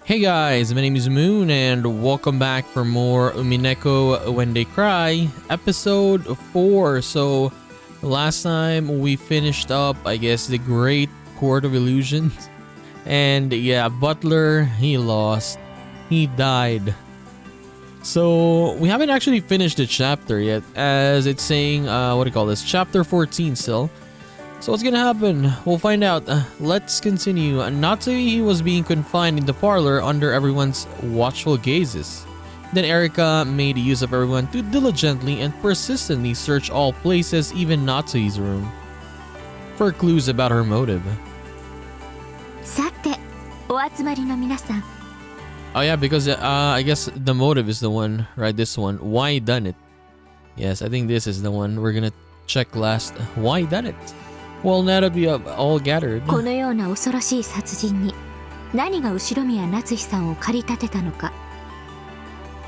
Hey guys, my name is Moon and welcome back for more Umineko When They Cry, episode 4. So last time we finished up, I guess, the Great Court of Illusions. And yeah, Butler, he lost. He died. So we haven't actually finished the chapter yet, as it's saying, what do you call this? Chapter 14 still. So what's gonna happen? We'll find out. Let's continue. Natsui was being confined in the parlor under everyone's watchful gazes. Then Erika made use of everyone to diligently and persistently search all places, even Natsui's room, for clues about her motive. Oh yeah, because I guess the motive is the one, right? This one. Why done it? Yes, I think this is the one we're gonna check last. Why done it? Well, now that we have all gathered. このような恐ろしい殺人に何が後宮夏日さんを駆り立てたのか。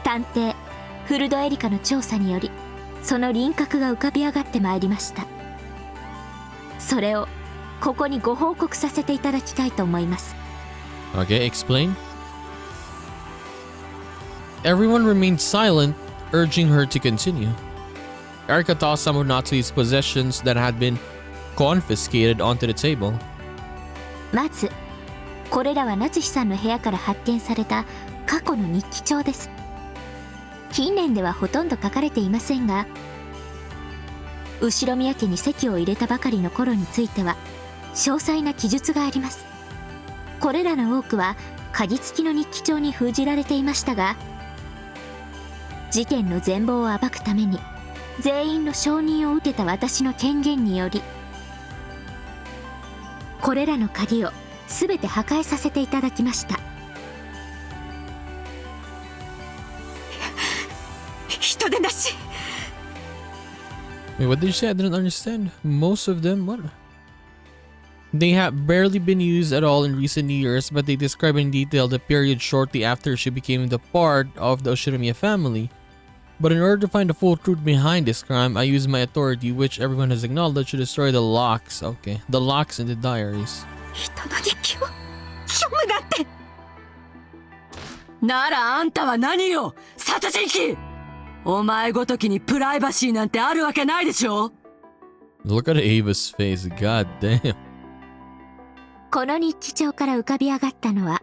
探偵フルドエリカの調査によりその輪郭が浮かび上がってまいりました。それをここにご報告させていただきたいと思います。 Okay, explain. Everyone remained silent, urging her to continue. Erika tossed some of Natsui's possessions that had been confiscated onto the table. まずこれらは夏日さんの部屋から発見された過去の日記帳です。近年ではほとんど書かれていませんが、後宮家に籍を入れたばかりの頃については詳細な記述があります。これらの多くは鍵付きの日記帳に封じられていましたが、事件の全貌を暴くために全員の承認を受けた私の権限により、これらの鍵をすべて破壊させていただきました。人でなし。 Wait, what did you say? I didn't understand. Most of them, what? They have barely been used at all in recent years, but they describe in detail the period shortly after she became the part of the Oshinomiya family. But in order to find the full truth behind this crime, I use my authority, which everyone has acknowledged, to destroy the locks. Okay, the locks in the diaries. 人の日記を読むなんて。ならあんたは何よ、殺人鬼。お前ごときにプライバシーなんてあるわけないでしょ。 Look at Ava's face. God damn. この日記帳から浮かび上がったのは、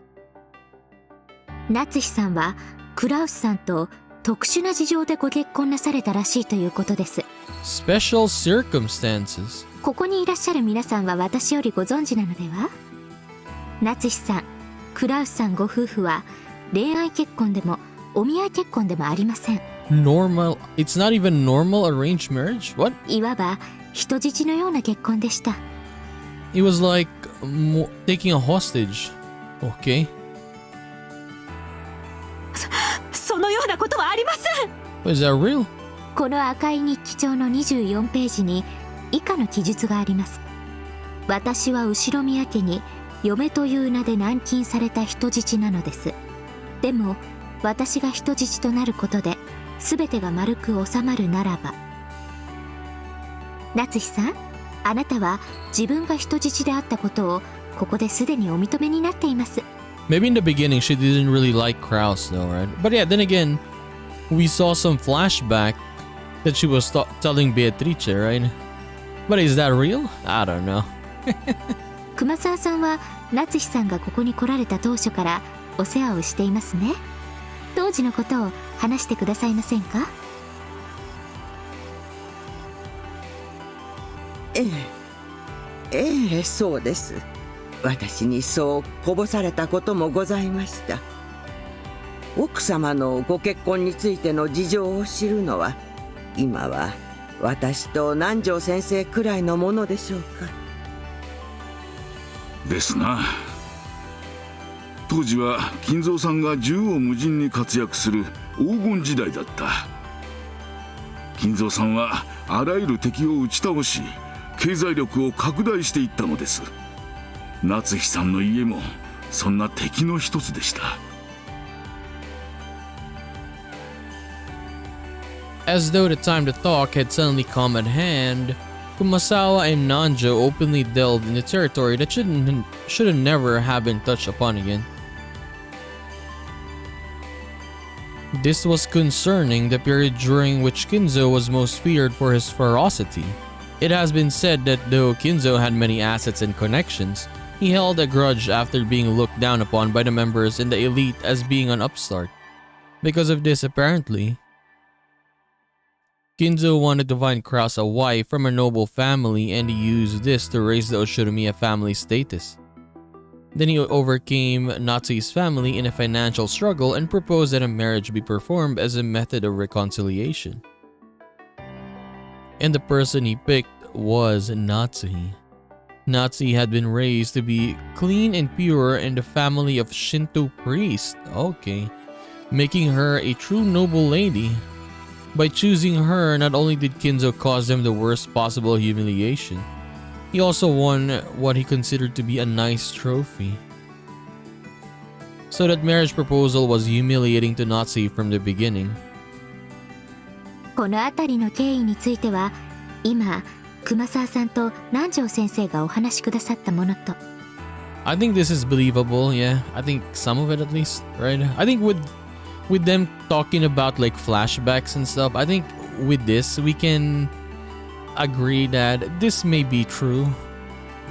夏日さんはクラウスさんと特殊な事情でご結婚なされたらしいということです。 Special circumstances. ここにいらっしゃる皆さんは私よりご存知なのでは。夏日さん、クラウスさんご夫婦は恋愛結婚でもお見合い結婚でもありません。 Normal. It's not even normal arranged marriage? What? いわば人質のような結婚でした。 It was like taking a hostage. Okay. そのようなことはありません。 Is that real? この赤い日記帳の24ページに以下の記述があります。私は後宮家に嫁という名で軟禁された人質なのです。でも私が人質となることで全てが丸く収まるならば。夏日さん、あなたは自分が人質であったことをここですでにお認めになっています。 Maybe in the beginning she didn't really like Kraus though, right? But yeah, then again, we saw some flashback that she was telling Beatrice, right? But is that real? I don't know. 熊沢さんは夏日さんがここに来られた当初からお世話をしていますね。当時のことを話してくださいませんか？そうです。私にそうこぼされたこともございました。奥様のご結婚についての事情を知るのは今は私と南條先生くらいのものでしょうか。ですな。当時は金蔵さんが縦横無尽に活躍する黄金時代だった。金蔵さんはあらゆる敵を打ち倒し経済力を拡大していったのです。夏日さんの家もそんな敵の一つでした。 As though the time to talk had suddenly come at hand, Kumasawa and Nanjo openly delved into territory that should have never have been touched upon again. This was concerning the period during which Kinzo was most feared for his ferocity. It has been said that though Kinzo had many assets and connections, he held a grudge after being looked down upon by the members in the elite as being an upstart. Because of this, apparently, Kinzo wanted to find Kraus a wife from a noble family, and he used this to raise the Oshiromiya family status. Then he overcame Natsui's family in a financial struggle and proposed that a marriage be performed as a method of reconciliation. And the person he picked was Natsui. Natsui had been raised to be clean and pure in the family of Shinto priest, okay, making her a true noble lady. By choosing her, not only did Kinzo cause them the worst possible humiliation, he also won what he considered to be a nice trophy. So that marriage proposal was humiliating to Natsui from the beginning. この辺りの経緯については、今熊沢さんと南條先生がお話しくださったものと。I think this is believable, yeah. I think some of it at least, right? I think with them talking about like flashbacks and stuff, I think with this we can agree that this may be true.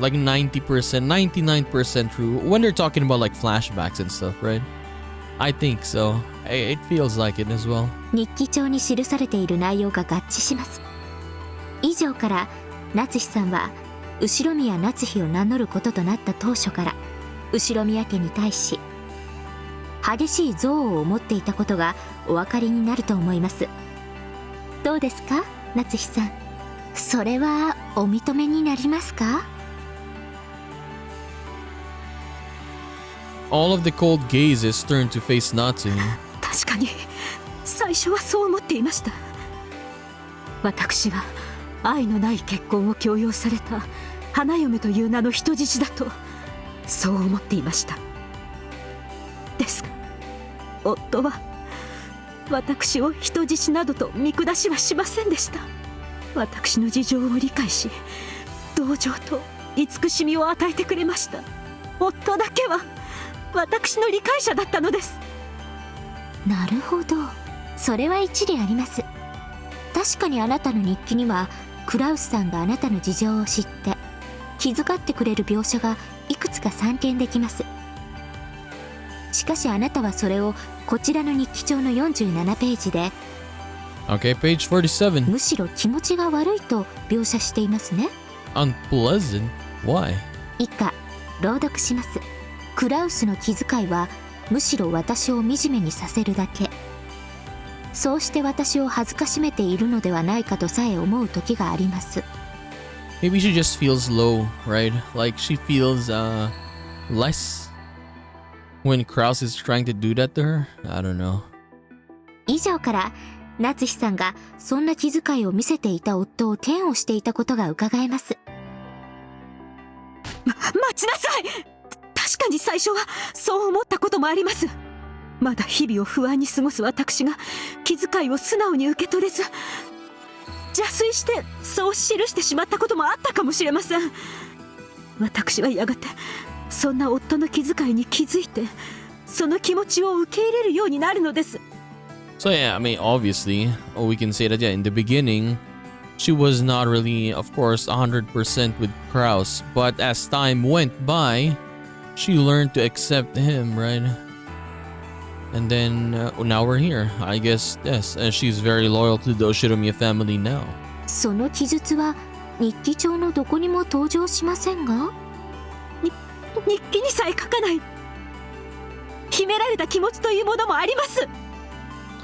Like 90%, 99% true when they're talking about like flashbacks and stuff, right? I think so. It feels like it as well. 日記帳に記されている内容が合致します。以上から夏日さんは後宮夏日を名乗ることとなった当初から後宮家に対し激しい憎悪を持っていたことがお分かりになると思います。どうですか、夏日さん。それはお認めになりますか？ All of the cold gazes turned to face Natsui. 確かに最初はそう思っていました。私は愛のない結婚を強要された花嫁という名の人質だとそう思っていました。ですが夫は私を人質などと見下しはしませんでした。私の事情を理解し同情と慈しみを与えてくれました。夫だけは私の理解者だったのです。なるほど、それは一理あります。確かにあなたの日記にはクラウスさんがあなたの事情を知って気遣ってくれる描写がいくつか散見できます。しかしあなたはそれをこちらの日記帳の47ページで Okay, page 47. むしろ気持ちが悪いと描写していますね。 Unpleasant? Why? 以下朗読します。クラウスの気遣いはむしろ私を惨めにさせるだけ。そうして私を恥ずかしめているのではないかとさえ思う時があります。 Maybe she just feels low, right? Like she feels less when Kraus is trying to do that to her. I don't know. 以上から夏日さんがそんな気遣いを見せていた夫を嫌悪していたことが伺えます。待ちなさい。確かに最初はそう思ったこともあります。まだ日々を不安に過ごす私が気遣いを素直に受け取れず邪推してそう記してしまったこともあったかもしれません。私はやがてそんな夫の気遣いに気づいてその気持ちを受け入れるようになるのです。 So yeah, I mean, obviously, we can say that yeah, in the beginning, she was not really, of course, 100% with Kraus. But as time went by, she learned to accept him, right? And then now we're here, I guess. Yes, and she's very loyal to the Oshiromiya family now. その記述は日記帳のどこにも登場しませんが、日記にさえ書かない秘められた気持ちというものもあります。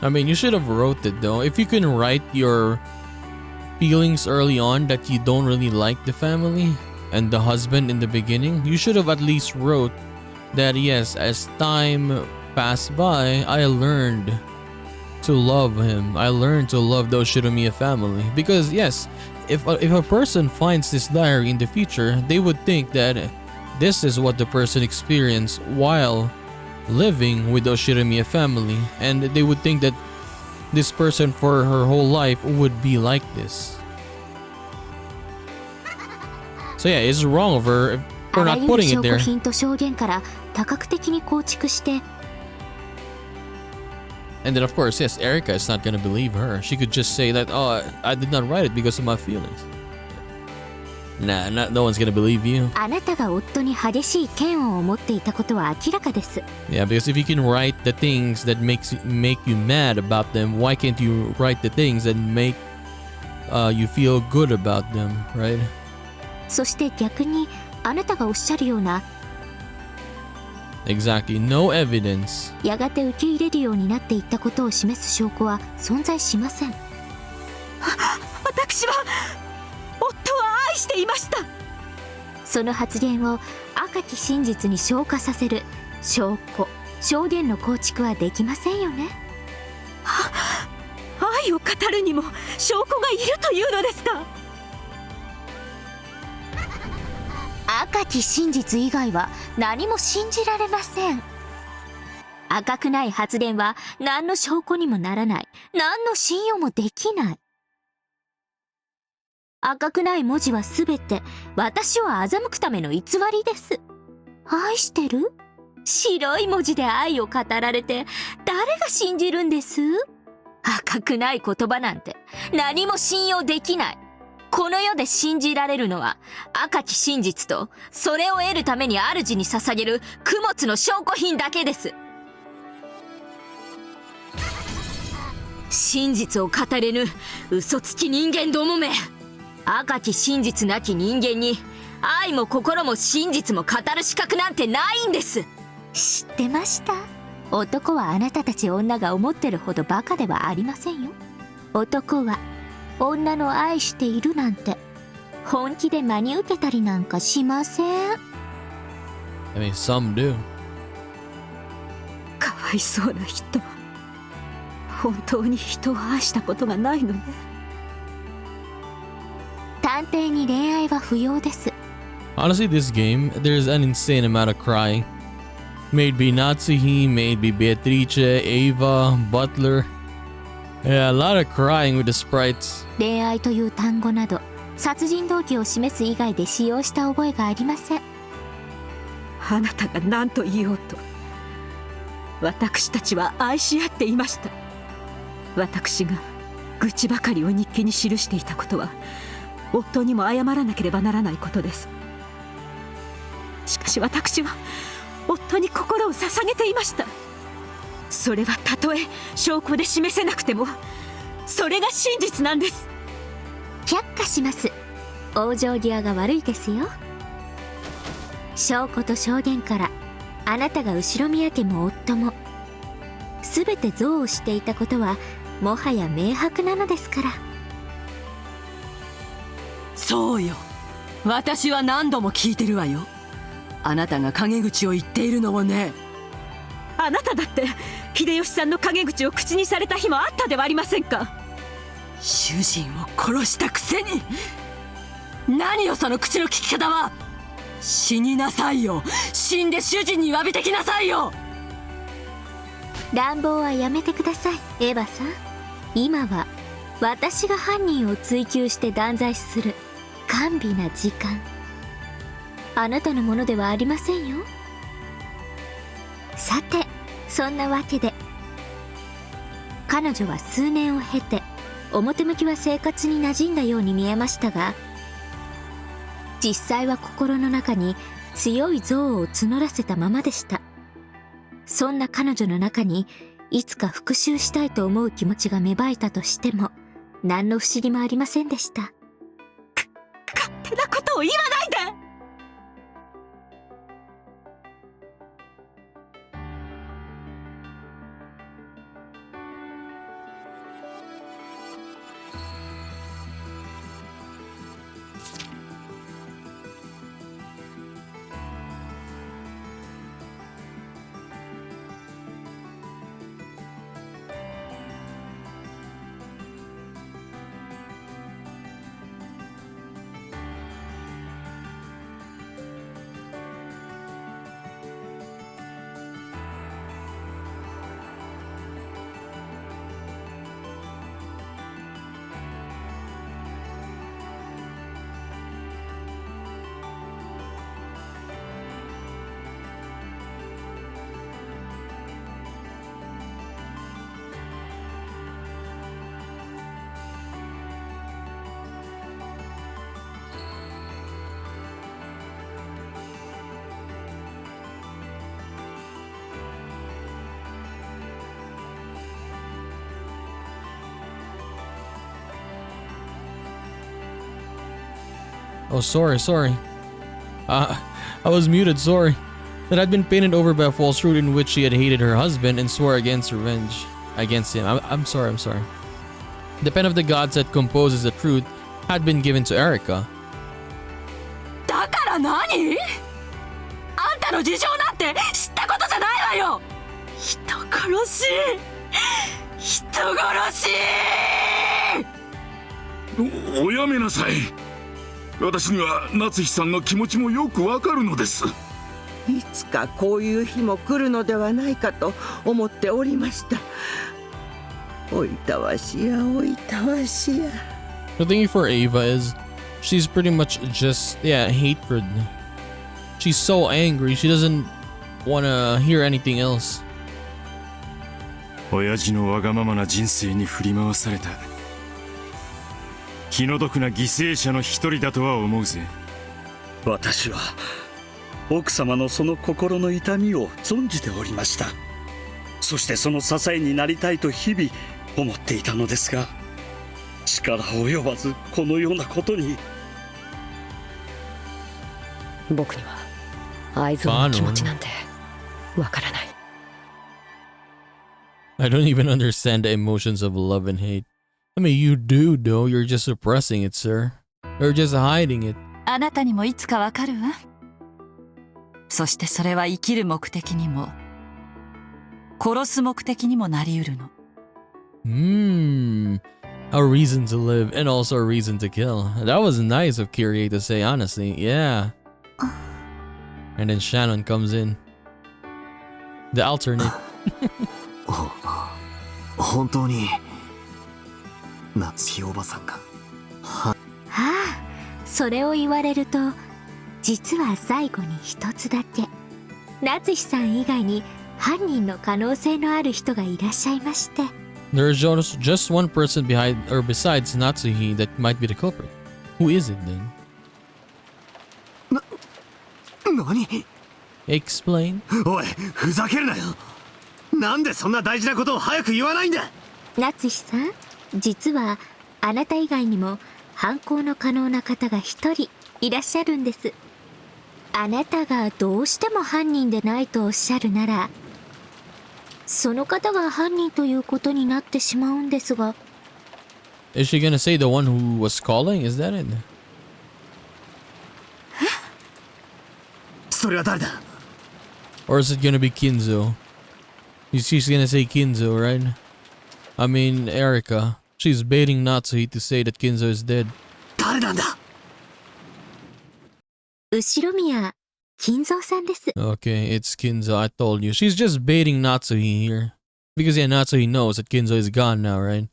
I mean, you should have wrote it though. If you can write your feelings early on that you don't really like the family and the husband in the beginning, you should have at least wrote that yes, as time passed by, I learned to love him. I learned to love the Oshiromiya family. Because yes, if a person finds this diary in the future, they would think that this is what the person experienced while living with the Oshiromiya family, and they would think that this person for her whole life would be like this. So yeah, it's wrong of her for not putting it there. あらゆる証拠品と証言から多角的に構築して And then of course, yes, Erica is not gonna believe her. She could just say that, oh, I did not write it because of my feelings. Nah, no one's gonna believe you. あなたが夫に激しい嫌悪を持っていたことは明らかです。 Yeah, because if you can write the things that make you mad about them, why can't you write the things that make you feel good about them, right? そして逆にあなたがおっしゃるような Exactly. No evidence. やがて受け入れるようになっていったことを示す証拠は存在しません。私は夫は愛していました。その発言を赤き真実に昇華させる証拠証言の構築はできませんよね。愛を語るにも証拠がいるというのですか。赤き真実以外は何も信じられません。赤くない発言は何の証拠にもならない。何の信用もできない。赤くない文字はすべて私を欺くための偽りです。愛してる？白い文字で愛を語られて誰が信じるんです？赤くない言葉なんて何も信用できない。この世で信じられるのは赤き真実とそれを得るために主に捧げる供物の証拠品だけです。真実を語れぬ嘘つき人間どもめ。赤き真実なき人間に愛も心も真実も語る資格なんてないんです。知ってました。男はあなたたち女が思ってるほどバカではありませんよ。男は女の愛しているなんて本気で真に受けたりなんかしません。 I mean, some do. かわいそうな人。本当に人を愛したことがないのね。探偵に恋愛は不要です。 Honestly, this game, there's an insane amount of crying. Maybe Natsuhi, maybe Beatrice, Ava, Butler. Yeah, a lot of crying with the sprites. 恋愛という単語など殺人動機を示す以外で使用した覚えがありません。あなたが何と言おうと私たちは愛し合っていました。私が愚痴ばかりを日記に記していたことは夫にも謝らなければならないことです。しかし私は夫に心を捧げていました。それはたとえ証拠で示せなくてもそれが真実なんです。却下します。往生際が悪いですよ。証拠と証言からあなたが後ろ宮家も夫も全て憎悪していたことはもはや明白なのですから。そうよ。私は何度も聞いてるわよ。あなたが陰口を言っているのをね。あなただって秀吉さんの陰口を口にされた日もあったではありませんか。主人を殺したくせに。何よその口の利き方は。死になさいよ。死んで主人に詫びてきなさいよ。乱暴はやめてください、エヴァさん。今は私が犯人を追及して断罪する甘美な時間。あなたのものではありませんよ。さて、そんなわけで彼女は数年を経て表向きは生活に馴染んだように見えましたが、実際は心の中に強い憎悪を募らせたままでした。そんな彼女の中にいつか復讐したいと思う気持ちが芽生えたとしても何の不思議もありませんでした。勝手なことを言わないで。Oh, sorry. I was muted, sorry. That had been painted over by a false truth in which she had hated her husband and swore against revenge against him. I'm sorry. The pen of the gods that composes the truth had been given to Erica. だから何？あんたの事情なんて知ったことじゃないわよ。人殺しおやめなさい。私には夏日さんの気持ちもよくわかるのです。いつかこういう日も来るのではないかと思っておりました。おいたわしや。 The thing for Ava is she's pretty much just hatred. She's so angry she doesn't want to hear anything else. 親父のわがままな人生に振り回された気の毒な犠牲者の一人だとは思うぜ。私は奥様のその心の痛みを存じておりました。そしてその支えになりたいと日々思っていたのですが、力及ばずこのようなことに。僕には愛憎の気持ちなんてわからない。 I don't even understand the emotions of love and hate. I mean, you do, though. You're just suppressing it, sir. You're just hiding it. あなたにもいつかわかるわ。そしてそれは生きる目的にも殺す目的にもなりうるの。A reason to live and also a reason to kill. That was nice of Kyrie to say, honestly. Yeah. And then Shannon comes in. The alternate. 本当に夏日おばさんが。ああ、それを言われると実は最後に一つだけ夏日さん以外に犯人の可能性のある人がいらっしゃいまして。 There's just one person besides Natsuhi that might be the culprit. Who is it then? 何？ Explain. おい、ふざけるなよ。なんでそんな大事なことを早く言わないんだ。夏日さん、実はあなた以外にも犯行の可能な方が一人いらっしゃるんです。あなたがどうしても犯人でないとおっしゃるなら、その方が犯人ということになってしまうんですが。 Is she gonna say the one who was calling? Is that it? それは誰だ？ Or is it gonna be Kinzo? She's gonna say Kinzo, right? I mean, Erica. She's baiting Natsuhi to say that Kinzo is dead. 誰なんだ？後宮金蔵さんです。 Okay, it's Kinzo. I told you. She's just baiting Natsuhi here. Because Natsuhi knows that Kinzo is gone now, right?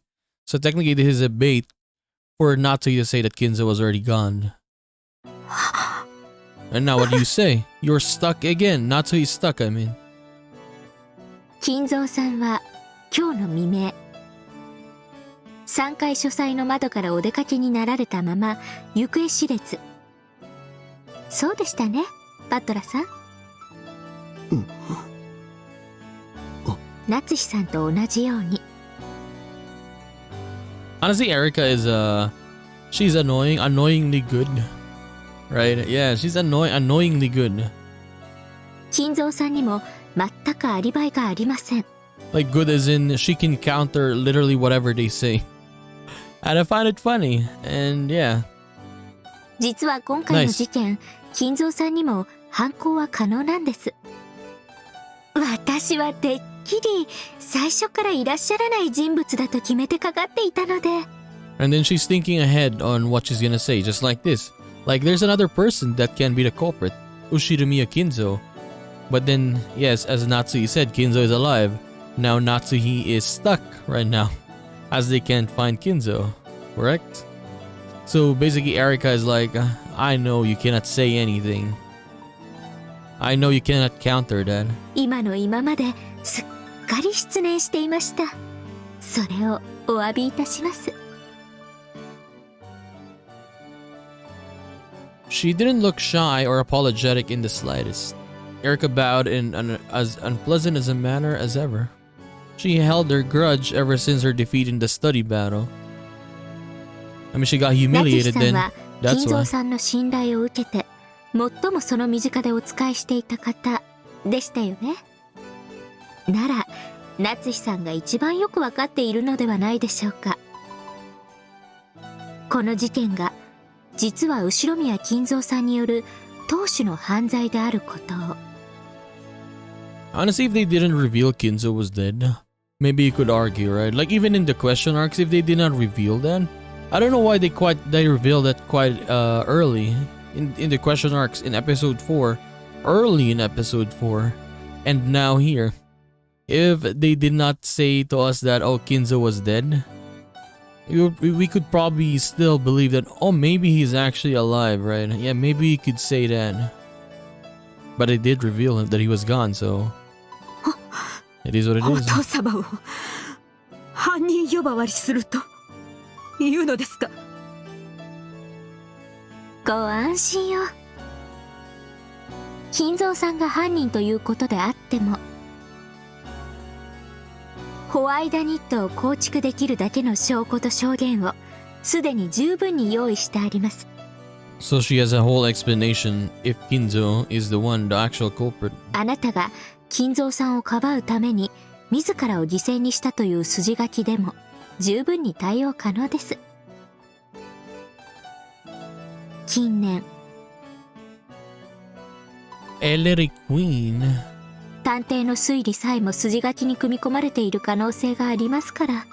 So technically this is a bait for Natsuhi to say that Kinzo was already gone. And now what do you say? You're stuck again. Natsuhi's stuck, I mean. 金蔵さんは今日の未明、3階書斎の窓からお出かけになられたまま行方知れず。そうでしたね、バトラさん。夏日さんと同じように。 Honestly, Erica is she's annoyingly good. Right? Yeah, she's annoyingly good. 金蔵さんにも全くアリバイがありません。 Like good as in she can counter literally whatever they say. And I find it funny. And yeah. 実は今回の事件、金蔵さんにも犯行は可能なんです。私はてっきり最初からいらっしゃらない人物だと決めてかかっていたので。 And then she's thinking ahead on what she's gonna say, just like this. Like there's another person that can be the culprit, Ushirimiya Kinzo. But then, yes, as Natsuhi said, Kinzo is alive. Now Natsuhi is stuck right now, as they can't find Kinzo, correct? So basically Erica is like, I know you cannot say anything. I know you cannot counter that. 今の今まですっかり失念していました。それをお詫びいたします。 She didn't look shy or apologetic in the slightest. Erica bowed in as unpleasant as a manner as ever. She held her grudge ever since her defeat in the study battle. I mean, she got humiliated then. That's 金蔵 why. さんの信頼を受けて最もその身近でお仕えしていた方でしたよね。なら夏日さんが一番よくわかっているのではないでしょうか。この事件が実は後宮金蔵さんによる当主の犯罪であることを。 Honestly, if they didn't reveal Kinzo was dead, maybe you could argue, right? Like even in the question arcs, if they did not reveal that, I don't know why they revealed that quite early in the question arcs in episode 4, early in episode 4, and now here. If they did not say to us that Kinzo was dead, we could probably still believe that maybe he's actually alive, right? Yeah, maybe you could say that. But they did reveal that he was gone, so it is what it お is. 父様を犯人呼ばわりするというのですか。ご安心を。金蔵さんが犯人ということであっても、ホワイダニットを構築できるだけの証拠と証言をすでに十分に用意してあります。 So she has a whole explanation if Kinzo is the one, the actual culprit. あなたが金蔵さんをかばうために自らを犠牲にしたという筋書きでも十分に対応可能です。近年 Ellery Queen. 探偵の推理さえも筋書きに組み込まれている可能性がありますから、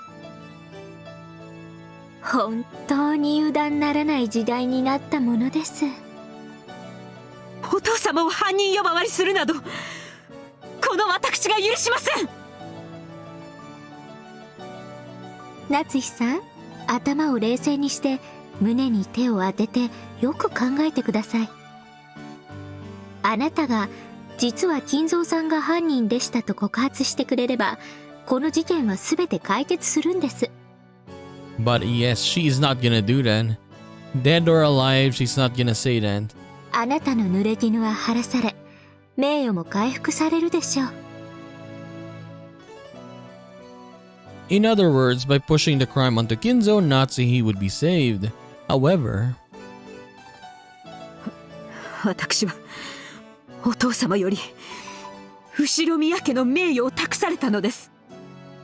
本当に油断ならない時代になったものです。お父様を犯人呼ばわりするなどこの私が許しません。夏日さん、頭を冷静にして胸に手を当ててよく考えてください。あなたが実は金蔵さんが犯人でしたと告発してくれれば、この事件は全て解決するんです。 But yes, she is not gonna do that. Dead or alive, she's not gonna say that. あなたの濡れ衣は晴らされ、名誉も回復されるでしょう。 In other words, by pushing the crime onto Kinzo, Natsuhi would be saved. However, 私はお父様より後宮家の名誉を託されたのです。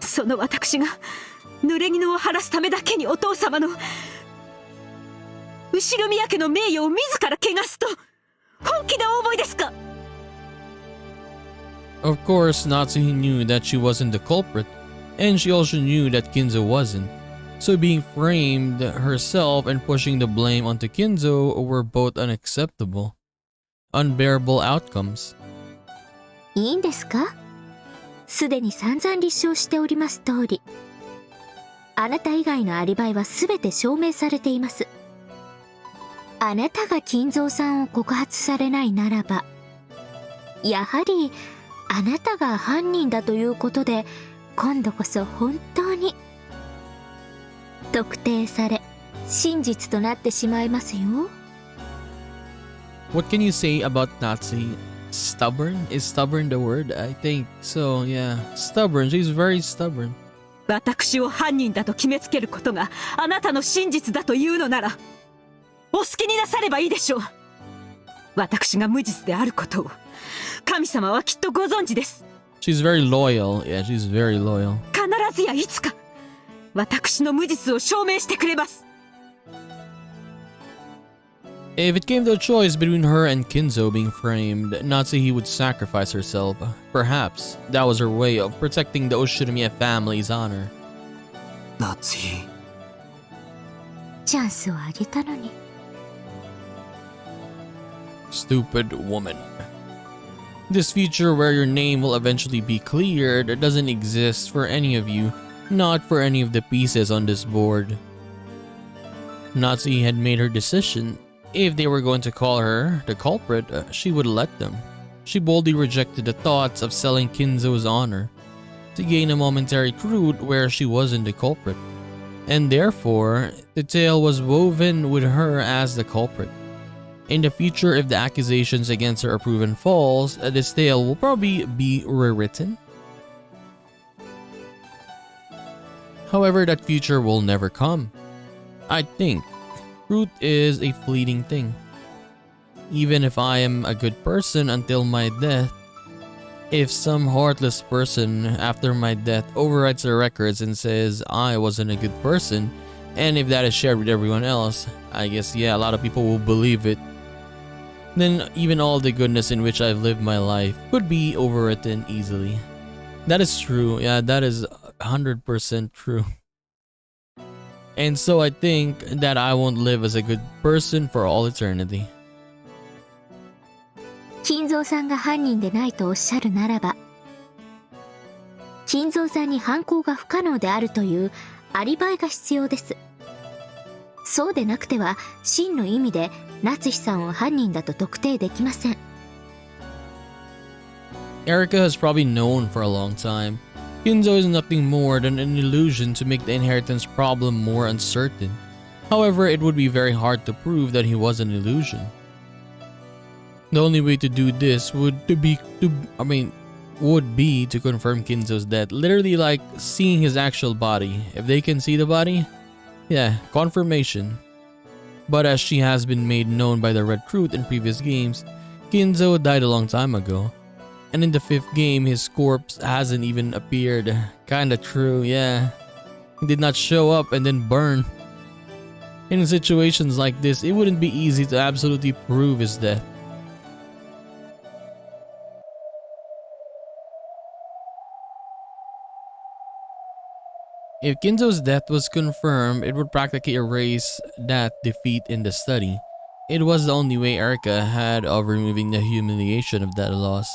その私が濡れ衣を晴らすためだけにお父様の後宮家の名誉を自ら汚すと本気でお思いですか。 of course, Natsuhi knew that she wasn't the culprit, and she also knew that Kinzo wasn't. So being framed herself and pushing the blame onto Kinzo were both unacceptable, unbearable outcomes. いいんですか？すでに散々立証しております通り、あなた以外のアリバイは全て証明されています。あなたが金蔵さんを告発されないならば、やはりあなたが犯人だということで、今度こそ本当に特定され真実となってしまいますよ。 What can you say about Natsuhi? Stubborn? Is stubborn the word? I think so, yeah. Stubborn. She's very stubborn. 私を犯人だと決めつけることがあなたの真実だというのなら、お好きになさればいいでしょう。私が無実であることを神様はきっとご存知です。 She's very loyal. Yeah, she's very loyal. 必ずやいつか私の無実を証明してくれます。 If it came to a choice between her and Kinzo being framed, Natsuhi would sacrifice herself. Perhaps that was her way of protecting the Oshinomiya family's honor. 夏井、チャンスをあげたのに。 Stupid woman. This future where your name will eventually be cleared doesn't exist for any of you, not for any of the pieces on this board. Natsuhi had made her decision. If they were going to call her the culprit, she would let them. She boldly rejected the thoughts of selling Kinzo's honor to gain a momentary crude where she wasn't the culprit. And therefore, the tale was woven with her as the culprit. In the future, if the accusations against her are proven false, this tale will probably be rewritten. However, that future will never come. I think Truth is a fleeting thing. Even if I am a good person until my death, if some heartless person after my death overwrites the records and says I wasn't a good person, and if that is shared with everyone else, I guess yeah, a lot of people will believe it. Then even all the goodness in which I've lived my life could be overwritten easily. That is true, yeah, that is 100% true. And so I think that I won't live as a good person for all eternity. 金蔵さんが犯人でないとおっしゃるならば、金蔵さんに犯行が不可能であるというアリバイが必要です。そうでなくては真の意味で夏日さんを犯人だと特定できません。Erica has probably known for a long time. Kinzo is nothing more than an illusion to make the inheritance problem more uncertain. However, it would be very hard to prove that he was an illusion. The only way to do this would be to confirm Kinzo's death. Literally like seeing his actual body. If they can see the body, yeah, confirmation. But as she has been made known by the Red Truth in previous games, Kinzo died a long time ago. And in the 5th game, his corpse hasn't even appeared. Kinda true, yeah. He did not show up and then burn. In situations like this, it wouldn't be easy to absolutely prove his death. If Kinzo's death was confirmed, it would practically erase that defeat in the study. It was the only way Erica had of removing the humiliation of that loss.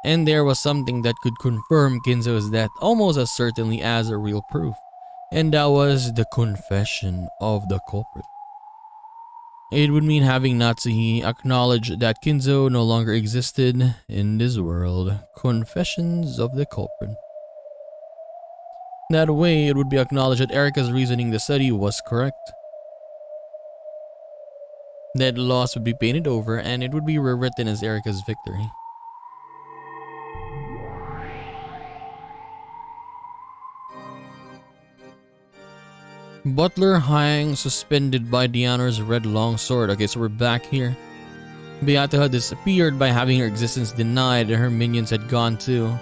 And there was something that could confirm Kinzo's death almost as certainly as a real proof. And that was the confession of the culprit. It would mean having Natsuhi acknowledge that Kinzo no longer existed in this world. Confessions of the culprit. That way, it would be acknowledged that Erica's reasoning the study was correct. That loss would be painted over and it would be rewritten as Erica's victory. Butler hangs suspended by Diana's red longsword. Okay, so we're back here. Beata had disappeared by having her existence denied and her minions had gone too.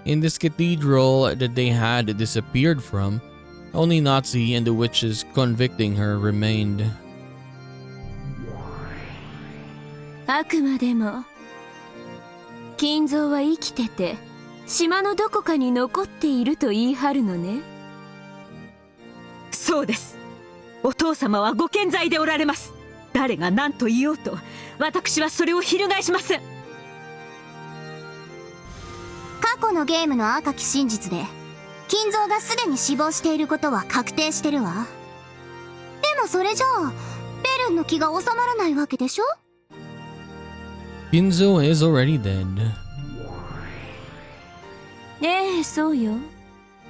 In this cathedral that they had disappeared from, only Natsuhi and the witches convicting her remained. あくまでも金蔵は生きてて島のどこかに残っていると言い張るのね。そうです。お父様はご健在でおられます。誰が何と言おうと私はそれを翻しません。過去のゲームの赤き真実で金蔵がすでに死亡していることは確定してるわ。でもそれじゃあベルンの気が収まらないわけでしょ。 Kinzo is already dead. ええ、そうよ。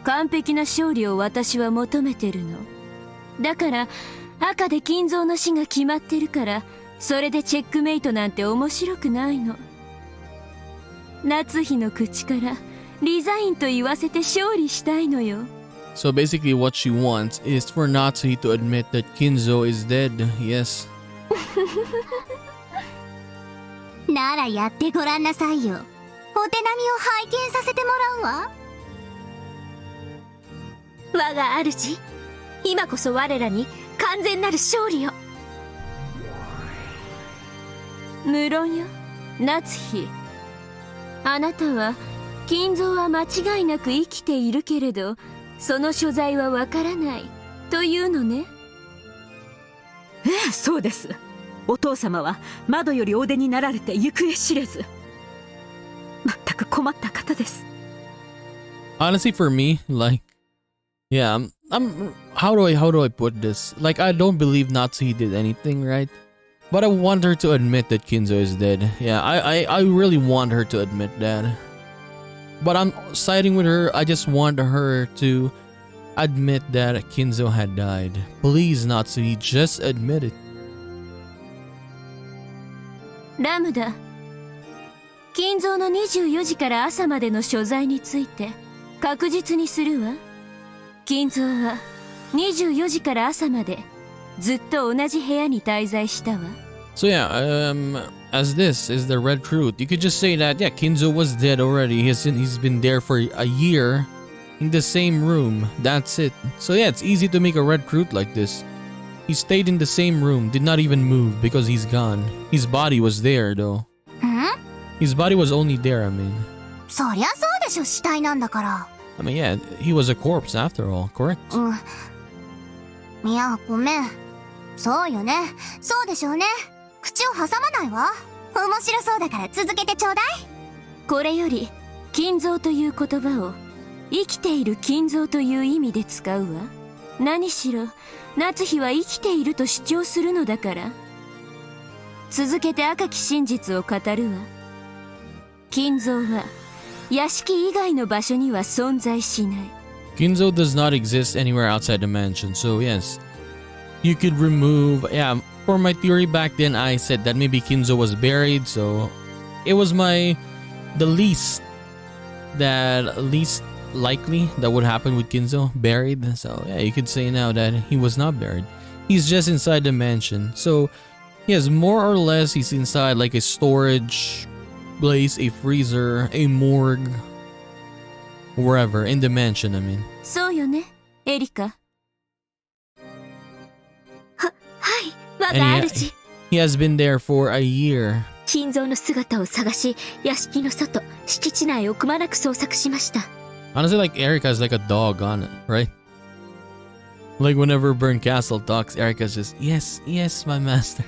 完璧な勝利を私は求めてるの。だから赤で金蔵の死が決まってるからそれでチェックメイトなんて面白くないの。夏日の口からリザインと言わせて勝利したいのよ。 So basically what she wants is for Natsuhi to admit that Kinzo is dead, yes. ならやってごらんなさいよ。お手並みを拝見させてもらうわ。我が主、今こそ我らに完全なる勝利を。無論よ、夏日。あなたは金蔵は間違いなく生きているけれどその所在はわからないというのね。ええ、そうです。お父様は窓よりお出になられて行方知れず。全く困った方です。 Honestly, for me, like, yeah, how do I put this? Like, I don't believe Natsuhi did anything, right? But I want her to admit that Kinzo is dead. Yeah, I really want her to admit that. But I'm siding with her. I just want her to admit that Kinzo had died. Please, Natsuhi, just admit it. ラムダ、金蔵の24時から朝までの所在について確実にするわ。金蔵は24時から朝までずっと同じ部屋に滞在したわ。 So yeah, as this is the red truth, you could just say that yeah, Kinzo was dead already. He's been there for a year in the same room. That's it. So yeah, it's easy to make a red truth like this. He stayed in the same room, did not even move because he's gone. His body was there though. His body was only there, I mean. そりゃそうでしょ、死体なんだから。 I mean, yeah, he was a corpse after all, correct? いや、ごめん。そうよね。そうでしょうね。口を挟まないわ。面白そうだから続けてちょうだい。これより金蔵という言葉を生きている金蔵という意味で使うわ。何しろ夏日は生きていると主張するのだから。続けて赤き真実を語るわ。金蔵は屋敷以外の場所には存在しない。 Kinzo does not exist anywhere outside the mansion, so yes. You could remove... Yeah, for my theory back then, I said that maybe Kinzo was buried, so... It was the least likely that would happen with Kinzo, buried. So yeah, you could say now that he was not buried. He's just inside the mansion. So yes, more or less he's inside like a storage place, a freezer, a morgue, wherever in the mansion, I mean. そうよね、エリカ。はい、我 And が主。 he has been there for a year. 金蔵の姿を探し、屋敷の外、敷地内をくまなく捜索しました。 Honestly, like Erika's like a dog on it, right? Like whenever Burn Castle talks, Erika's just, yes, yes, my master.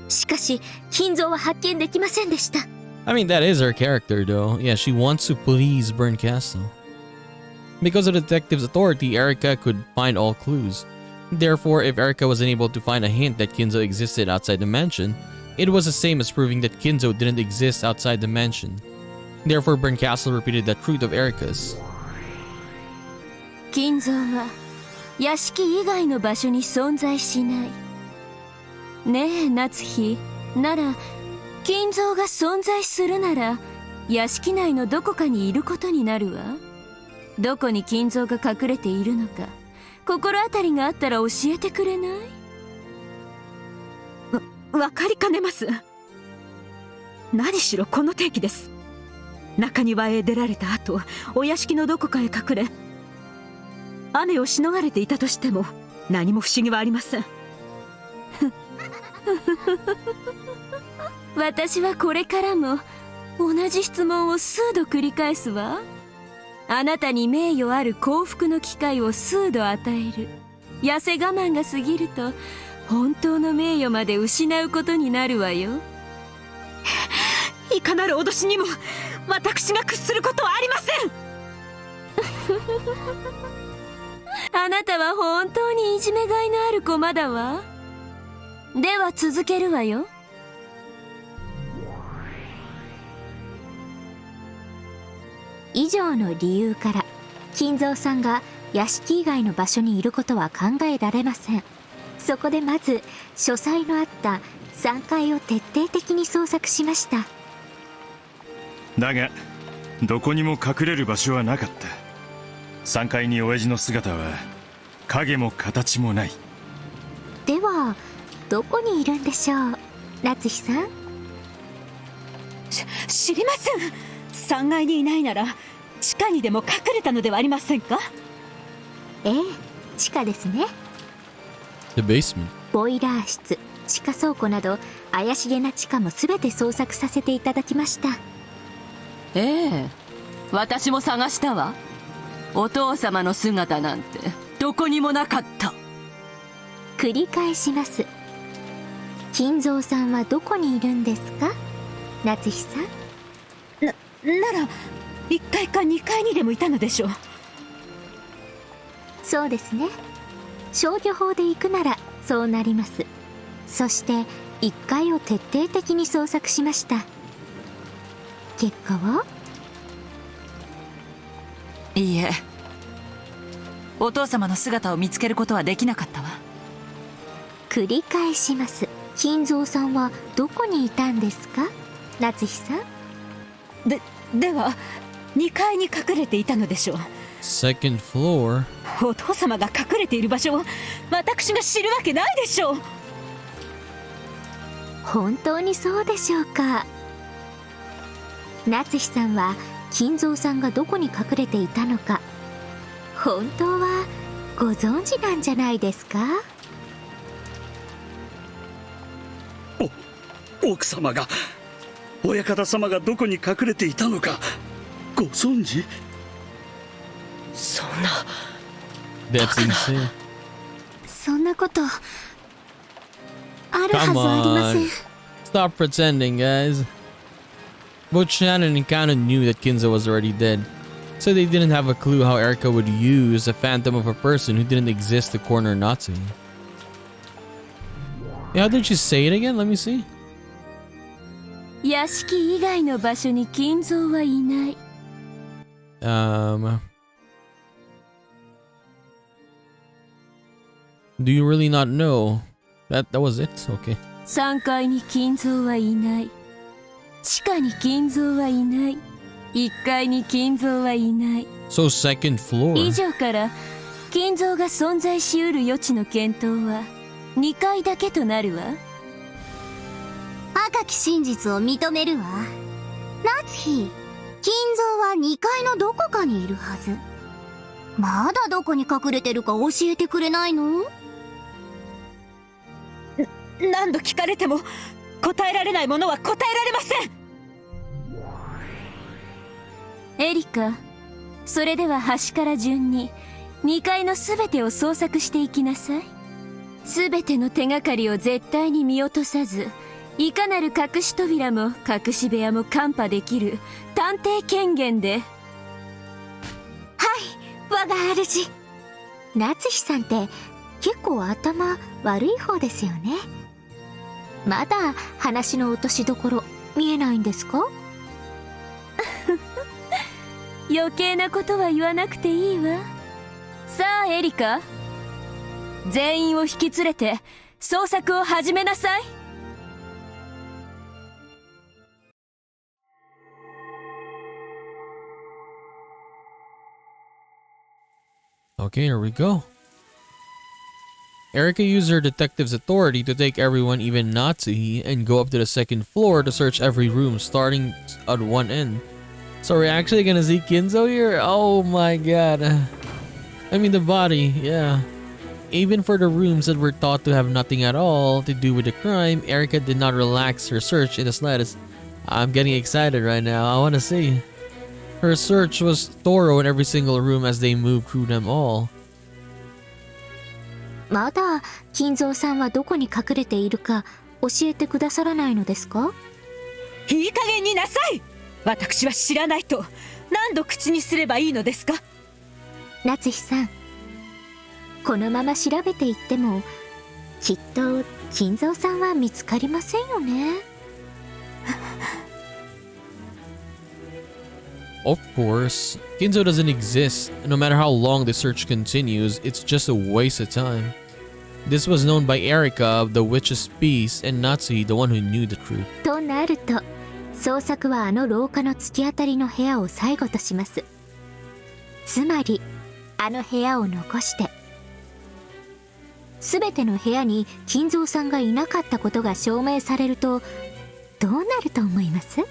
しかし、金蔵は発見できませんでした。 I mean, that is her character though. Yeah, she wants to please Burn Castle. Because of the detective's authority, Erika could find all clues. Therefore, if Erika was unable to find a hint that Kinzo existed outside the mansion, it was the same as proving that Kinzo didn't exist outside the mansion. Therefore, Burn Castle repeated that truth of Erika's. 金蔵は屋敷以外の場所に存在しない。ねえ、夏日。なら、金蔵が存在するなら、屋敷内のどこかにいることになるわ。どこに金蔵が隠れているのか、心当たりがあったら教えてくれない？わかりかねます。何しろこの定期です。中庭へ出られた後、お屋敷のどこかへ隠れ、雨をしのがれていたとしても何も不思議はありません。私はこれからも同じ質問を数度繰り返すわ。あなたに名誉ある幸福の機会を数度与える。痩せ我慢が過ぎると本当の名誉まで失うことになるわよ。いかなる脅しにも私が屈することはありません。あなたは本当にいじめがいのある駒だわ。では続けるわよ。以上の理由から、金蔵さんが屋敷以外の場所にいることは考えられません。そこでまず書斎のあった3階を徹底的に捜索しました。だがどこにも隠れる場所はなかった。3階に親父の姿は影も形もない。ではどこにいるんでしょう、夏日さん。知りません。3階にいないなら地下にでも隠れたのではありませんか？ええ、地下ですね。 The basement. ボイラー室、地下倉庫など怪しげな地下も全て捜索させていただきました。ええ、私も探したわ。お父様の姿なんてどこにもなかった。繰り返します。金蔵さんはどこにいるんですか、夏日さん。なら1階か2階にでもいたのでしょう。そうですね。消去法で行くならそうなります。そして1階を徹底的に捜索しました。結果は？いいえ、お父様の姿を見つけることはできなかったわ。繰り返します。金蔵さんはどこにいたんですか、夏日さん。では2階に隠れていたのでしょう。Second floor? お父様が隠れている場所を私が知るわけないでしょう。本当にそうでしょうか。夏日さんは金蔵さんがどこに隠れていたのか本当はご存知なんじゃないですか？奥様が、親方様がどこに隠れていたのかご存知？そんな。 That's insane. そんなことあるはず Come ありません。 on. Stop pretending, guys. Both Shannon and Kana knew that Kinzo was already dead, so they didn't have a clue how Erika would use a phantom of a person who didn't exist to corner Natsuhi. Yeah, how did you say it again? Let me see. 屋敷以外の場所に金蔵はいない。Do you really not know? That was it? Okay. 3階に金蔵はいない。地下に金蔵はいない。1階に金蔵はいない。 So second 以 floor. 上から金蔵が存在しうる余地の検討は2階だけとなるわ。赤き真実を認めるわ。夏日、金蔵は2階のどこかにいるはず。まだどこに隠れてるか教えてくれないの？何度聞かれても答えられないものは答えられません。エリカ、それでは端から順に2階の全てを捜索していきなさい。全ての手がかりを絶対に見落とさず、いかなる隠し扉も隠し部屋も看破できる探偵権限で。はい、我が主。夏日さんって結構頭悪い方ですよね。まだ話の落としどころ見えないんですか？余計なことは言わなくていいわ。さあエリカ、全員を引き連れて捜索を始めなさい。Okay, here we go. Erika used her detective's authority to take everyone, even Natsuhi, and go up to the second floor to search every room, starting at one end. So we're actually gonna see Kinzo here? Oh my god. I mean the body, yeah. Even for the rooms that were thought to have nothing at all to do with the crime, Erika did not relax her search in the slightest. I'm getting excited right now. I wanna see. Her search was thorough in every single room as they moved through them all. まだ金蔵さんはどこに隠れているか教えてくださらないのですか？いい加減になさい。私は知らないと何度口にすればいいのですか？夏日さん、このまま調べていってもきっと金蔵さんは見つかりませんよね。Of course, Kinzo doesn't exist. No matter how long the search continues, it's just a waste of time. This was known by Erika of the Witch's Peace and Natsuhi, the one who knew the truth. となると、捜索はあの廊下の突き当たりの部屋を最後とします。つまり、あの部屋を残して、すべての部屋に金蔵さんがいなかったことが証明されると、どうなると思います？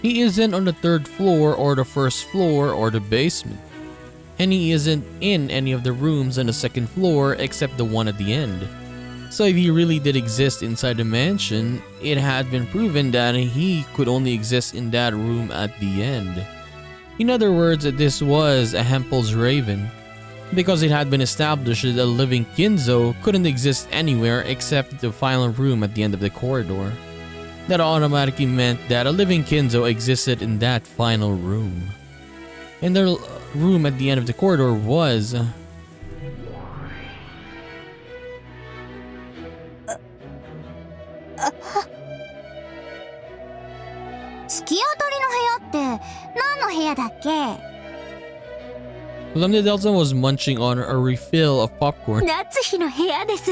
He isn't on the third floor or the first floor or the basement. And he isn't in any of the rooms on the second floor except the one at the end. So if he really did exist inside the mansion, it had been proven that he could only exist in that room at the end. In other words, this was a Hempel's Raven, because it had been established that a living Kinzo couldn't exist anywhere except the final room at the end of the corridor. That automatically meant that a living Kinzo existed in that final room. And the room at the end of the corridor was... 突き当たりの部屋って何の部屋だっけ？ Lamda Delta was munching on a refill of popcorn. 夏日の部屋です。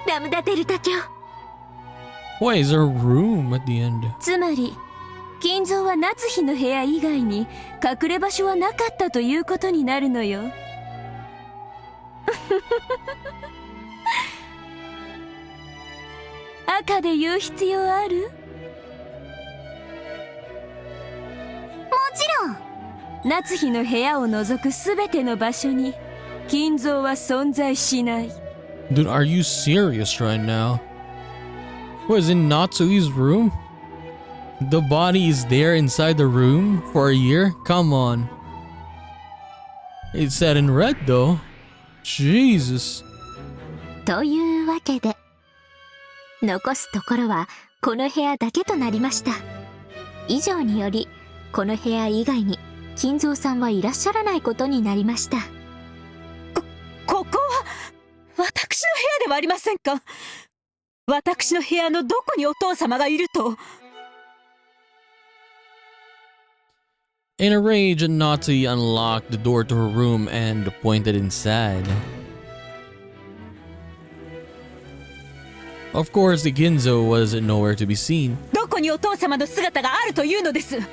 ラムダデルタ卿。 Why is there a room at the end? つまり金蔵は夏日の部屋以外に隠れ場所はなかったということになるのよ。赤で言う必要ある？もちろん。夏日の部屋を除くすべての場所に金蔵は存在しない。 Dude, are you serious right now? What is in Natsui's room? The body is there inside the room for a year? Come on. It's set in red though. Jesus. というわけで残すところはこの部屋だけとなりました。以上によりこの部屋以外に金蔵さんはいらっしゃらないことになりました。ここは私の部屋ではありませんか。私の部屋のどこにお父様がいると。 In a rage, Natsui unlocked the door to her room and pointed inside. Of course, the Ginzo was nowhere to be seen. どこにお父様の姿があるというのです。ほ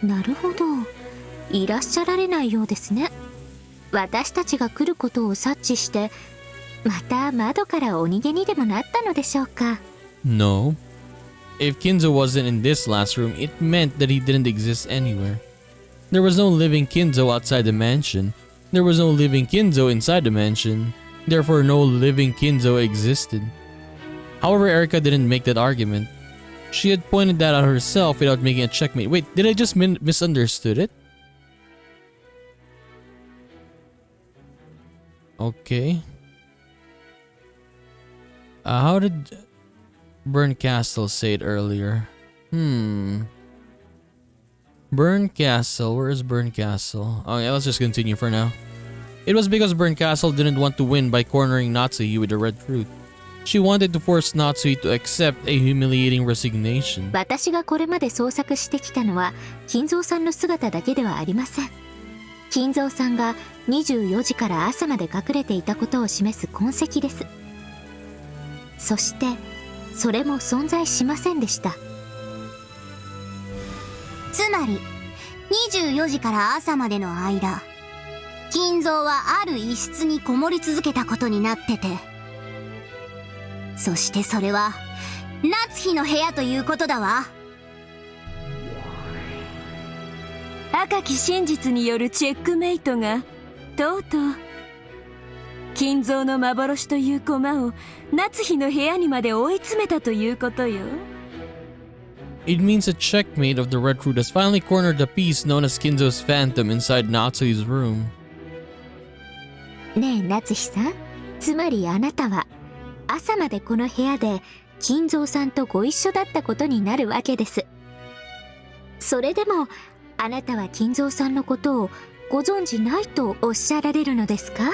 ら。なるほど、いらっしゃられないようですね。私たちが来ることを察知してまた窓からお逃げにでもなったのでしょうか。 No. If Kinzo wasn't in this last room, it meant that he didn't exist anywhere. There was no living Kinzo outside the mansion. There was no living Kinzo inside the mansion. Therefore, no living Kinzo existed. However, Erika didn't make that argument. She had pointed that out herself without making a checkmate. Wait, did I just misunderstood it? Okay. How did Burn Castle say it earlier? Burn Castle, where is Burn Castle? Oh yeah, let's just continue for now. It was because Burn Castle didn't want to win by cornering Natsui with the red fruit. She wanted to force Natsui to accept a humiliating resignation. 私がこれまで捜索してきたのは金蔵さんの姿だけではありません。金蔵さんが24時から朝まで隠れていたことを示す痕跡です。そしてそれも存在しませんでした。つまり24時から朝までの間、金蔵はある一室にこもり続けたことになってて、そしてそれは夏日の部屋ということだわ。赤き真実によるチェックメイトがとうとう金蔵の幻という駒を夏日の部屋にまで追い詰めたということよ。It means a checkmate of the red fruit has finally cornered the piece known as Kinzo's phantom inside Natsui's room. ねえ夏日さん、つまりあなたは朝までこの部屋で金蔵さんとご一緒だったことになるわけです。それでもあなたは金蔵さんのことをご存じないとおっしゃられるのですか？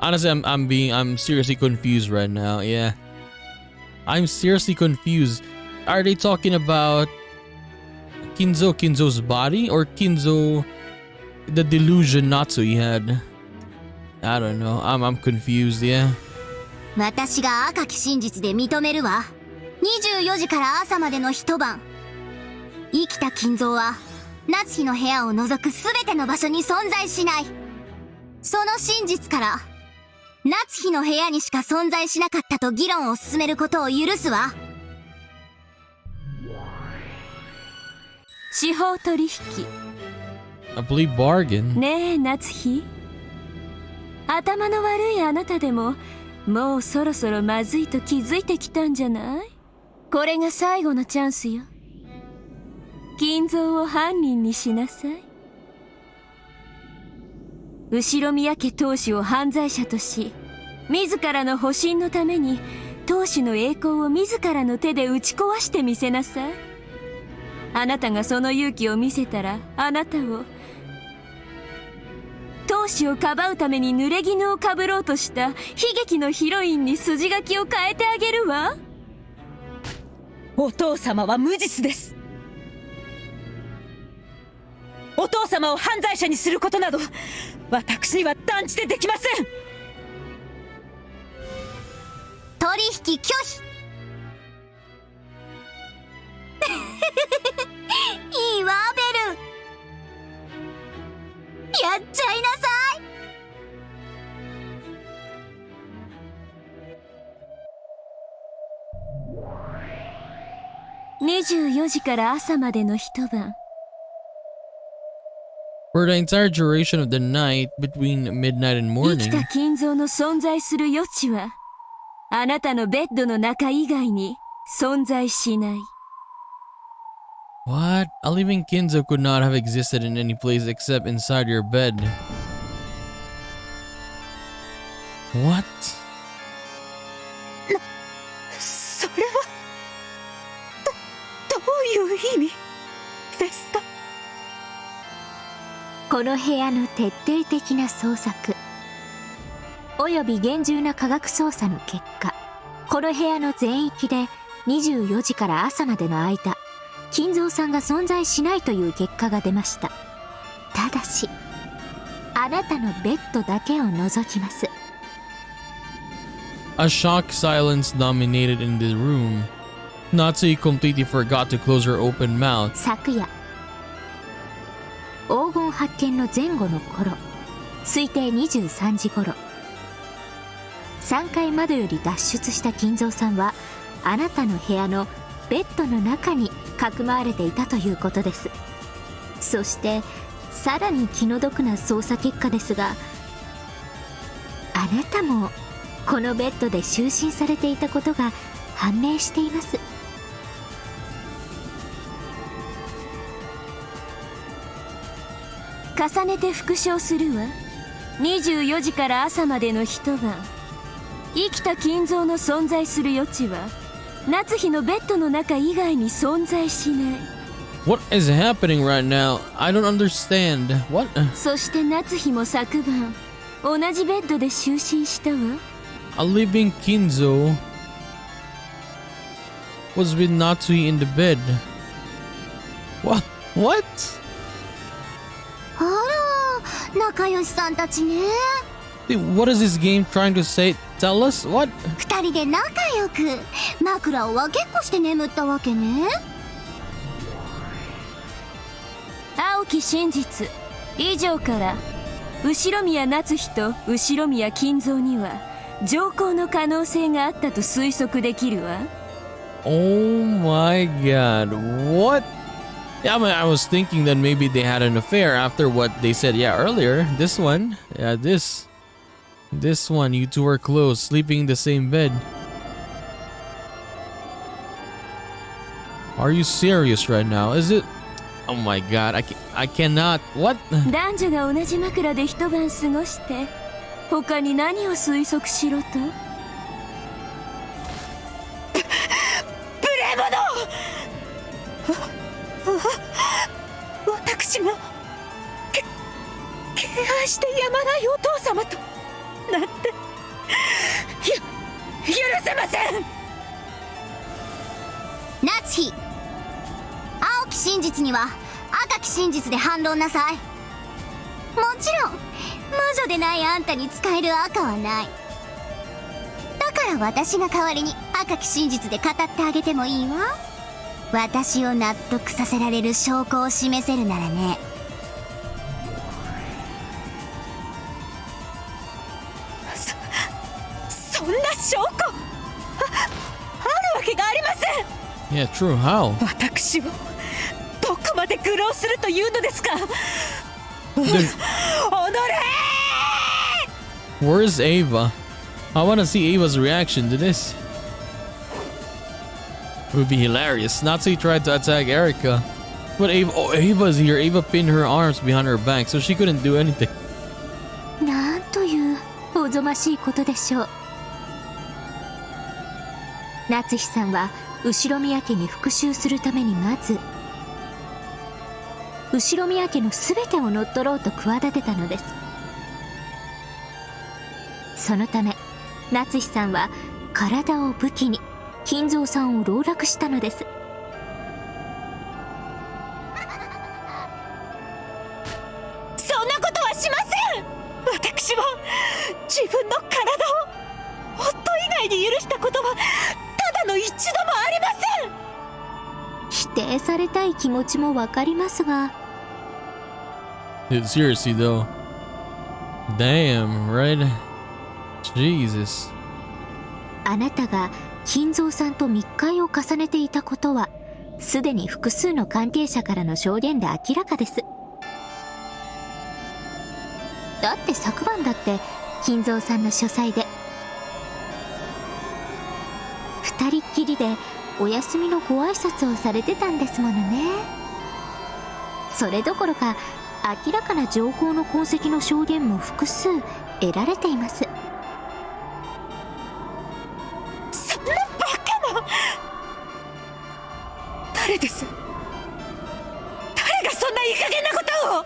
Honestly, I'm seriously confused right now. Yeah, I'm seriously confused. Are they talking about Kinzo's body, or Kinzo, the delusion Natsui had? I don't know. I'm confused. Yeah. 私が赤き真実で認めるわ。24時から朝までの一晩、生きた金蔵は夏日の部屋を除くすべての場所に存在しない。その真実から夏日の部屋にしか存在しなかったと議論を進めることを許すわ。司法取引。 I believe bargain. ねえ夏日、頭の悪いあなたでももうそろそろまずいと気づいてきたんじゃない？これが最後のチャンスよ。金蔵を犯人にしなさい。後宮家当主を犯罪者とし、自らの保身のために当主の栄光を自らの手で打ち壊してみせなさい。あなたがその勇気を見せたら、あなたを当主をかばうために濡れ衣をかぶろうとした悲劇のヒロインに筋書きを変えてあげるわ。お父様は無実です。お父様を犯罪者にすることなど私には断じてできません。取引拒否。24時から朝までの一晩。 For the entire duration of the night between midnight and 生き morning. た金蔵の存在する余地はあなたのベッドの中以外に存在しない。 What? A living Kinzo could not have existed in any place except inside your bed. What? それはどういう意味ですか？この部屋の徹底的な捜索および厳重な科学捜査の結果、この部屋の全域で24時から朝までの間、金蔵さんが存在しないという結果が出ました。ただしあなたのベッドだけを除きます。 A shocked silence dominated in the room. Natsui completely forgot to close her open mouth. 昨夜黄金発見の前後の頃、推定23時頃、3階窓より脱出した金蔵さんはあなたの部屋のベッドの中にかくまわれていたということです。そしてさらに気の毒な捜査結果ですが、あなたもこのベッドで就寝されていたことが判明しています。重ねて復唱するわ。24時から朝までの一晩、生きた金蔵の存在する余地は夏日のベッドの中以外に存在しない。 What is happening right now? I don't understand. What? そして夏日も昨晩同じベッドで就寝したわ。 A living Kinzo was with Natsui in the bed. What? What? あら、仲良しさんたちね。 Dude, what is this game trying to say? Tell us? What? 二人で仲良く枕を分けっこして眠ったわけね。青き真実以上から後宮夏日と後宮金蔵には乗降の可能性があったと推測できるわ。 Oh my god. What? Yeah, I mean, I was thinking that maybe they had an affair after what they said, yeah, earlier. This one. Yeah, this one. You two are close, sleeping in the same bed. Are you serious right now? Is it? Oh my god. I cannot. What? 男女が同じ枕で一晩過ごして他に何を推測しろと？無礼者！私が敬愛してやまないお父様となんて許せません。夏日、青き真実には赤き真実で反論なさい。もちろん魔女でないあんたに使える赤はない。だから私が代わりに赤き真実で語ってあげてもいいわ。私を納得させられる証拠を示せるならね。そんな証拠 あるわけがありません。 Yeah, true. How? 私をどこまで愚弄するというのですか。 Where's Ava? I want to see Ava's reaction to this. It would be hilarious. Natsui tried to attack Erika, but Ava's here. Ava pinned her arms behind her back, so she couldn't do anything. なんというおぞましいことでしょう。夏日さんは後宮家に復讐するためにまず後宮家の全てを乗っ取ろうと企てたのです。そのため夏日さんは体を武器に金蔵さんを籠絡したのです。そんなことはしません。私は自分の体を夫以外に許したことはただの一度もありません。否定されたい気持ちもわかりますが、 Dude, seriously though. Damn, right? Jesus. あなたが金蔵さんと密会を重ねていたことはすでに複数の関係者からの証言で明らかです。だって昨晩だって金蔵さんの書斎で二人っきりでお休みのご挨拶をされてたんですものね。それどころか明らかな情報の痕跡の証言も複数得られています。そんなバカな。誰です？誰がそんないい加減なことを。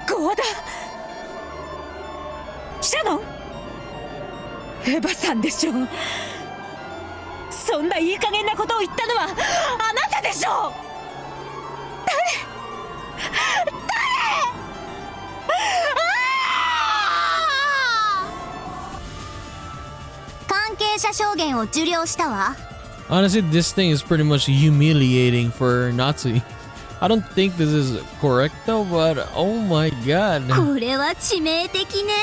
ゴーダシャノン、エヴァさんでしょう。そんないい加減なことを言ったのはあなたでしょう。関係者証言を受領したわ。 Honestly, this thing is pretty much humiliating for Natsui. I don't think this is correct though, but oh my god. これは致命的ね。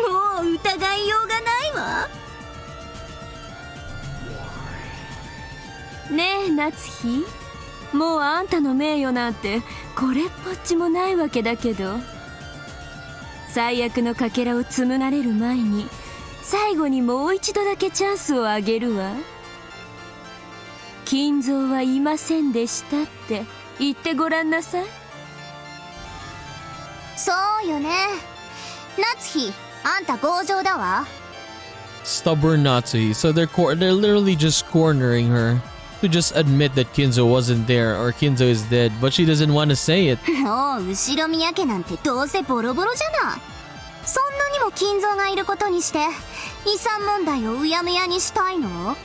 もう疑いようがないわ。ねえ夏日、もうあんたの名誉なんてこれっぽっちもないわけだけど、最悪のかけらを紡がれる前に最後にもう一度だけチャンスをあげるわ。金蔵はいませんでしたって言ってごらんなさい。そうよね。夏日、あんた強情だわ。 Stubborn Natsui. So they're literally just cornering her to just admit that Kinzo wasn't there or Kinzo is dead, but she doesn't want to say it. もう後ろ宮家なんてどうせボロボロじゃない。そんなにも金蔵がいることにして遺産問題をうやむやにしたいの？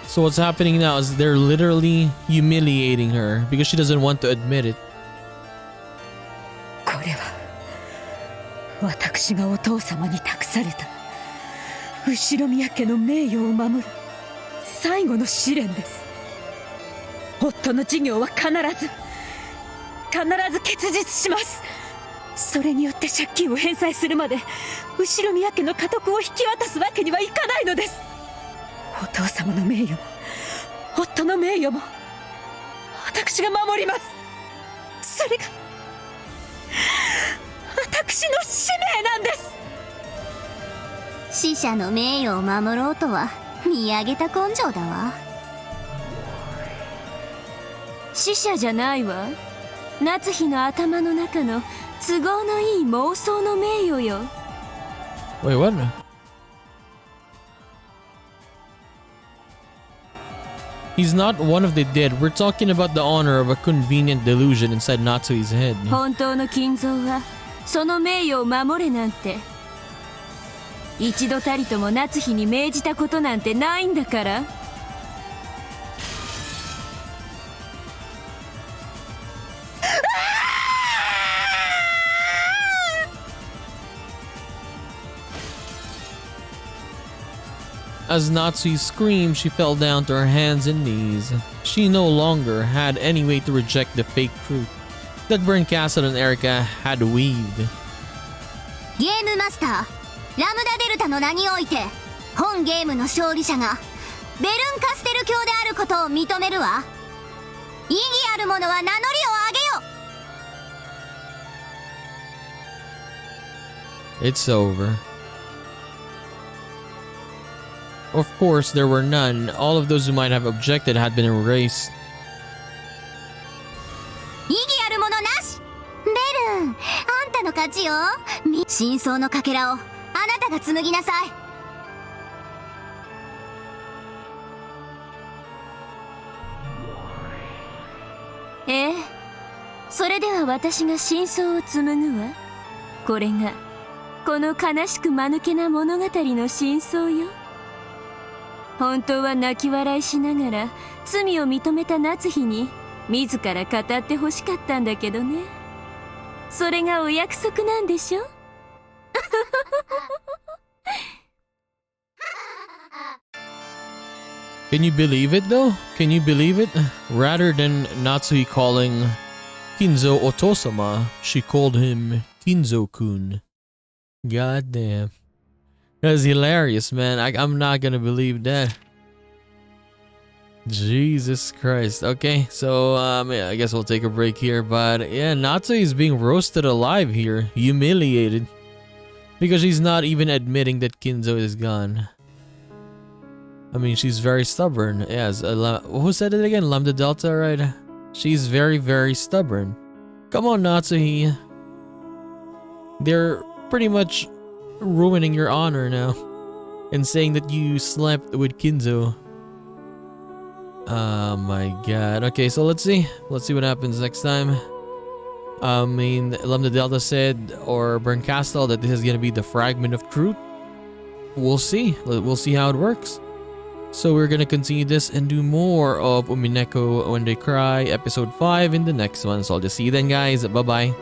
So what's happening now is they're literally humiliating her because she doesn't want to admit it. これは私がお父様に託された後ろ宮家の名誉を守る最後の試練です。夫の事業は必ず結実します。それによって借金を返済するまで後ろ宮家の家督を引き渡すわけにはいかないのです。お父様の名誉も夫の名誉も私が守ります。それが私の使命なんです。死者の名誉を守ろうとは見上げた根性だわ。死者じゃないわ。夏日の頭の中の都合のいい妄想の名誉よ。 Wait, what? He's not one of the dead. We're talking about the honor of a convenient delusion inside Natsui's head. 本当の金蔵はその名誉を守れなんて一度たりとも夏日に命じたことなんてないんだから。As Natsui screamed, she fell down to her hands and knees. She no longer had any way to reject the fake truth that Burn Castle and Erica had weaved. ゲームマスター、ラムダデルタの名において本ゲームの勝利者がベルンカステル教であることを認めるわ。意義ある者は名乗りを上げよ。 It's over. Of course, there were none. All of those who might have objected had been erased. 意義ある者なし。ベルン、あんたの勝ちよ。真相のかけらをあなたが紡ぎなさい。ええ、それでは私が真相を紡ぐわ。これがこの悲しく間抜けな物語の真相よ。本当は泣き笑いしながら罪を認めた夏日に自ら語ってほしかったんだけどね。それがお約束なんでしょ。Can you believe it though? Can you believe it? Rather than Natsui calling Kinzo Otosama, she called him Kinzo-kun. God damn. That's hilarious, man. I'm not gonna believe that. Jesus Christ. Okay, so yeah, I guess we'll take a break here. But yeah, Natsui is being roasted alive here, humiliated, because she's not even admitting that Kinzo is gone. I mean, she's very stubborn. Yes, who said it again? Lambda Delta, right? She's very, very stubborn. Come on, Natsuhi. They're pretty much ruining your honor now and saying that you slept with Kinzo. Oh my god. Okay, so let's see. Let's see what happens next time. I mean, Lambda Delta said, or Berncastle, that this is gonna be the fragment of truth. We'll see. We'll see how it works. So we're gonna continue this and do more of Umineko When They Cry episode 5 in the next one. So I'll just see you then, guys. Bye bye.